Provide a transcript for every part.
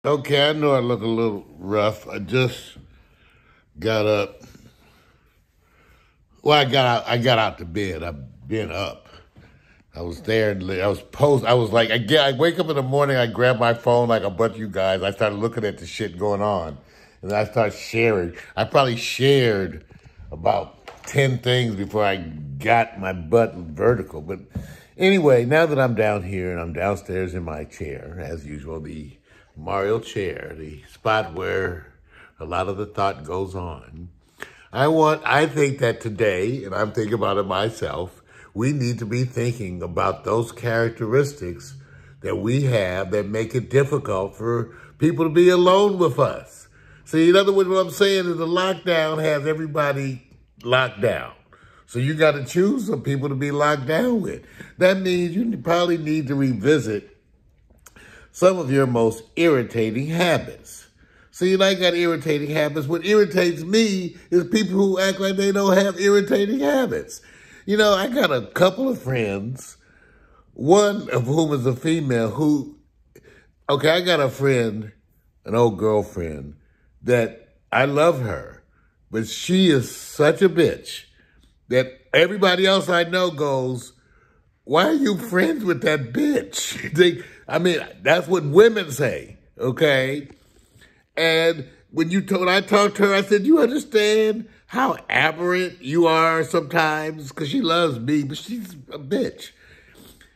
Okay, I know I look a little rough. I just got up. Well, I got out the bed. I've been up. I was there. I was post. I was like, I wake up in the morning. I grab my phone like a bunch of you guys. I started looking at the shit going on, and I start sharing. I probably shared about 10 things before I got my butt vertical. But anyway, now that I'm down here and I'm downstairs in my chair, as usual, the Mario chair, the spot where a lot of the thought goes on. I think that today, and I'm thinking about it myself, we need to be thinking about those characteristics that we have that make it difficult for people to be alone with us. See, in other words, what I'm saying is the lockdown has everybody locked down. So you got to choose some people to be locked down with. That means you probably need to revisit some of your most irritating habits. See, I got irritating habits. What irritates me is people who act like they don't have irritating habits. You know, I got a couple of friends, one of whom is a female okay, I got a friend, an old girlfriend, that I love her, but she is such a bitch that everybody else I know goes, why are you friends with that bitch? That's what women say, okay? And when I talked to her, I said, you understand how aberrant you are sometimes? Because she loves me, but she's a bitch.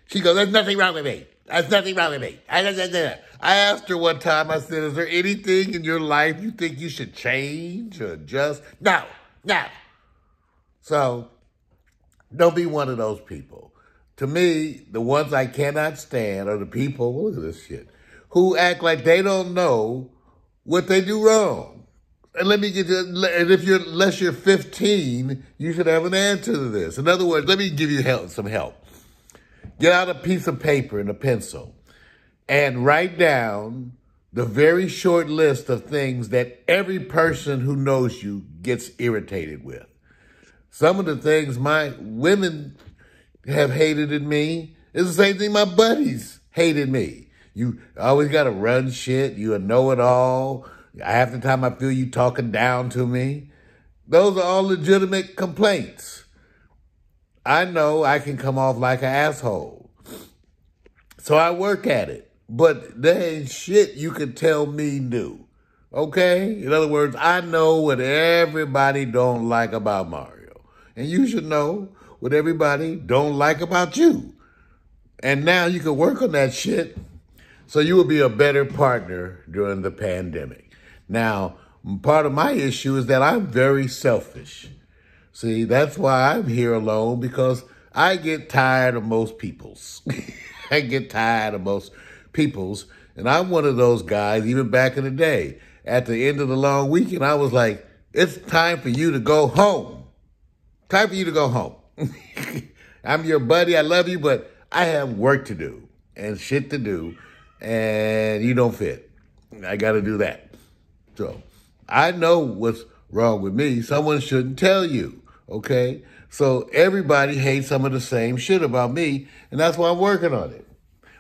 She goes, there's nothing wrong with me. There's nothing wrong with me. I asked her one time, I said, is there anything in your life you think you should change or adjust? No. So don't be one of those people. To me, the ones I cannot stand are the people, look at this shit, who act like they don't know what they do wrong. And unless you're 15, you should have an answer to this. In other words, let me give you some help. Get out a piece of paper and a pencil and write down the very short list of things that every person who knows you gets irritated with. Some of the things my women have hated in me is the same thing my buddies hated me. You always got to run shit. You a know-it-all. Half the time I feel you talking down to me. Those are all legitimate complaints. I know I can come off like an asshole. So I work at it. But there ain't shit you can tell me new. Okay? In other words, I know what everybody don't like about Mario. And you should know what everybody don't like about you. And now you can work on that shit so you will be a better partner during the pandemic. Now, part of my issue is that I'm very selfish. See, that's why I'm here alone, because I get tired of most people's. I get tired of most people's. And I'm one of those guys, even back in the day. At the end of the long weekend, I was like, it's time for you to go home. Time for you to go home. I'm your buddy. I love you, but I have work to do and shit to do. And you don't fit. I got to do that. So I know what's wrong with me. Someone shouldn't tell you, okay? So everybody hates some of the same shit about me, and that's why I'm working on it.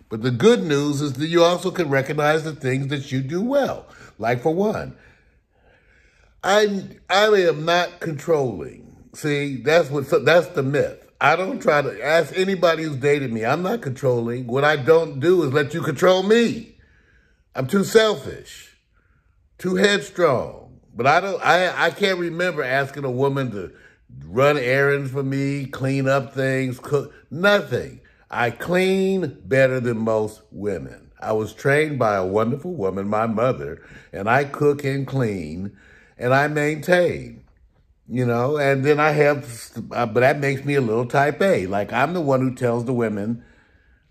But the good news is that you also can recognize the things that you do well. Like, for one, I am not controlling. See, that's the myth. I don't try to ask anybody who's dated me. I'm not controlling. What I don't do is let you control me. I'm too selfish, too headstrong. But I can't remember asking a woman to run errands for me, clean up things, cook, nothing. I clean better than most women. I was trained by a wonderful woman, my mother, and I cook and clean and I maintain. You know, and then but that makes me a little type A. Like, I'm the one who tells the women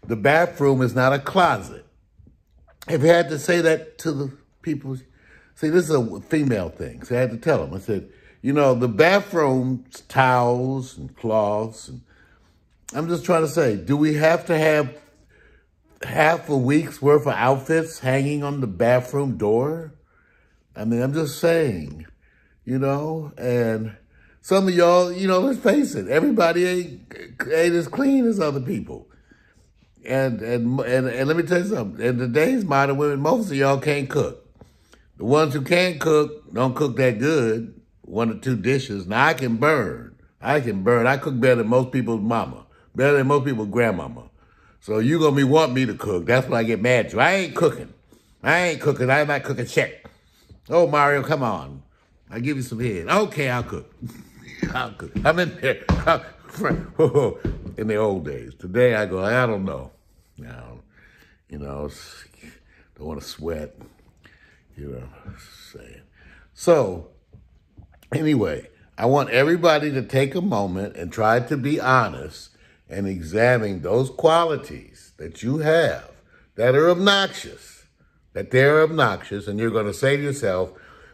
the bathroom is not a closet. If you had to say that to the people, see, this is a female thing. So I had to tell them. I said, you know, the bathroom's towels and cloths. And I'm just trying to say, do we have to have half a week's worth of outfits hanging on the bathroom door? I mean, I'm just saying. You know, and some of y'all, you know, let's face it, everybody ain't as clean as other people. And let me tell you something. In today's modern women, most of y'all can't cook. The ones who can cook don't cook that good, one or two dishes. Now, I can burn. I cook better than most people's mama, better than most people's grandmama. So you going to want me to cook. That's when I get mad at you. I ain't cooking. I'm not cooking shit. Oh, Mario, come on. I'll give you some head. Okay, I'll cook. I'll cook. I'm in there. In the old days. Today, I go, I don't know. Don't want to sweat. Saying. So, anyway, I want everybody to take a moment and try to be honest and examine those qualities that you have that are obnoxious, and you're going to say to yourself,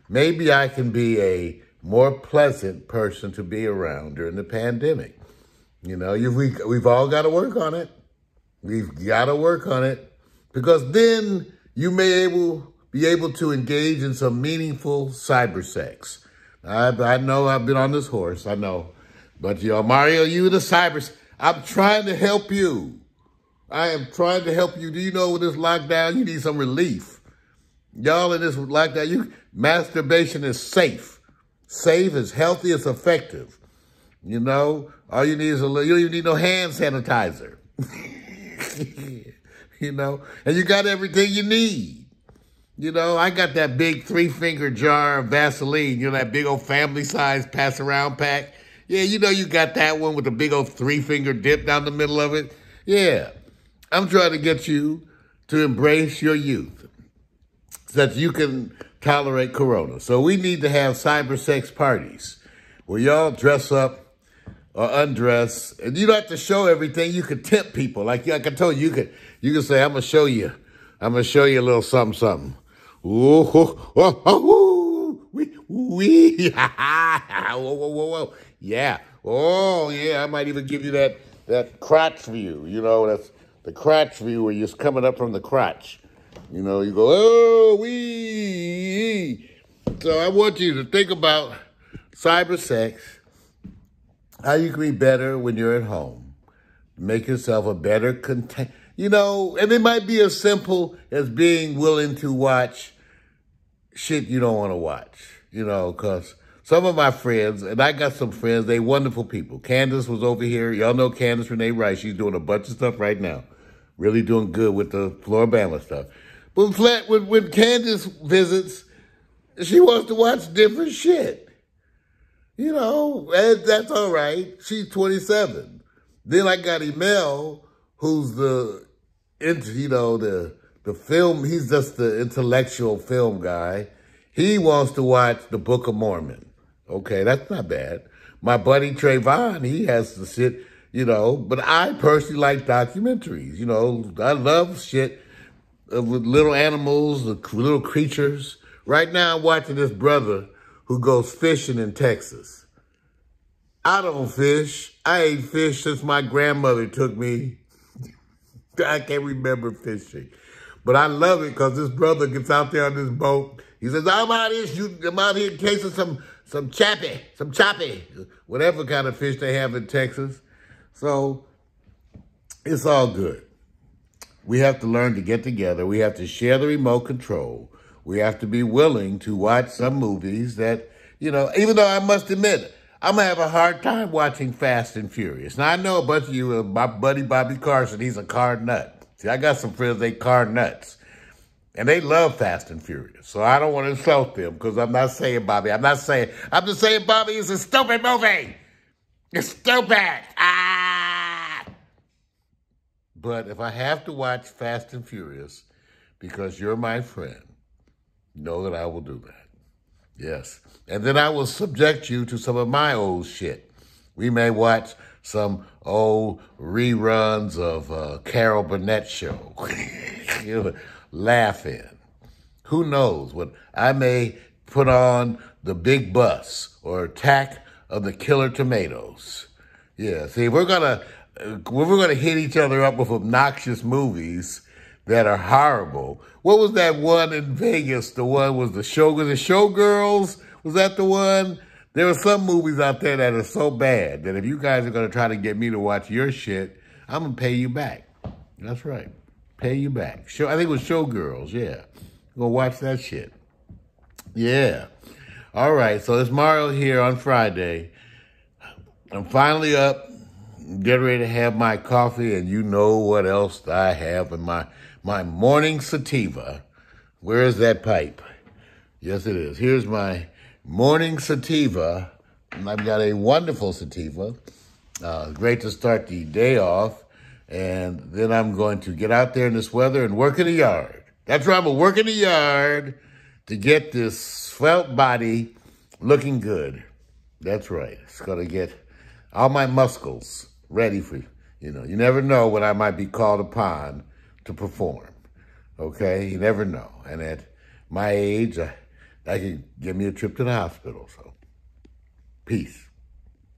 maybe I can be a more pleasant person to be around during the pandemic. We've all got to work on it. We've got to work on it because then you may be able to engage in some meaningful cyber sex. I know I've been on this horse, I know. But, Mario, you the cyber... I'm trying to help you. I am trying to help you. Do you know with this lockdown, you need some relief. Y'all in this lockdown, masturbation is safe. Safe, is healthy, it's effective. All you need is you don't even need no hand sanitizer. And you got everything you need. I got that big 3-finger jar of Vaseline, that big old family size pass around pack. Yeah, you got that one with the big old 3-finger dip down the middle of it. Yeah, I'm trying to get you to embrace your youth so that you can tolerate corona. So we need to have cyber sex parties where y'all dress up or undress. And you don't have to show everything. You could tempt people. Like I told you, you can say, I'm going to show you a little something, something. Ooh, wee, whoa. Yeah. Oh, yeah, I might even give you that crotch view. That's the crotch view where you're coming up from the crotch. You go, oh, wee. So I want you to think about cyber sex, how you can be better when you're at home. Make yourself a better content. And it might be as simple as being willing to watch shit you don't want to watch, because some of my friends, and I got some friends, they wonderful people. Candace was over here. Y'all know Candace Renee Rice. She's doing a bunch of stuff right now. Really doing good with the Floribama stuff. But when Candace visits, she wants to watch different shit. And that's all right. She's 27. Then I got Emel, who's the film, he's just the intellectual film guy. He wants to watch the Book of Mormon. Okay, that's not bad. My buddy Trayvon, he has the shit, but I personally like documentaries. I love shit with little animals, little creatures. Right now I'm watching this brother who goes fishing in Texas. I don't fish. I ain't fished since my grandmother took me. I can't remember fishing. But I love it because this brother gets out there on this boat. He says, I'm out here chasing some choppy, whatever kind of fish they have in Texas. So it's all good. We have to learn to get together. We have to share the remote control. We have to be willing to watch some movies that, even though I must admit, I'm going to have a hard time watching Fast and Furious. Now, I know a bunch of you, my buddy Bobby Carson, he's a car nut. See, I got some friends, they car nuts. And they love Fast and Furious. So I don't want to insult them because I'm not saying Bobby. I'm just saying Bobby is a stupid movie. It's stupid. But if I have to watch Fast and Furious because you're my friend, know that I will do that. Yes. And then I will subject you to some of my old shit. We may watch some old reruns of Carol Burnett show. Laughing. Who knows what? I may put on The Big Bus or Attack of the Killer Tomatoes. Yeah, see, we're gonna hit each other up with obnoxious movies that are horrible. What was that one in Vegas? The one was the Showgirls? Was that the one? There are some movies out there that are so bad that if you guys are gonna try to get me to watch your shit, I'm gonna pay you back. That's right. Pay you back. Show. I think it was Showgirls. Yeah. Go watch that shit. Yeah. All right. So it's Mario here on Friday. I'm finally up, getting ready to have my coffee, and you know what else I have in my morning sativa. Where is that pipe? Yes, it is. Here's my morning sativa. And I've got a wonderful sativa. Great to start the day off. And then I'm going to get out there in this weather and work in the yard. That's right, I'm going to work in the yard to get this svelte body looking good. That's right. It's going to get all my muscles ready for, you never know when I might be called upon to perform. Okay? You never know. And at my age, that could give me a trip to the hospital. So, peace.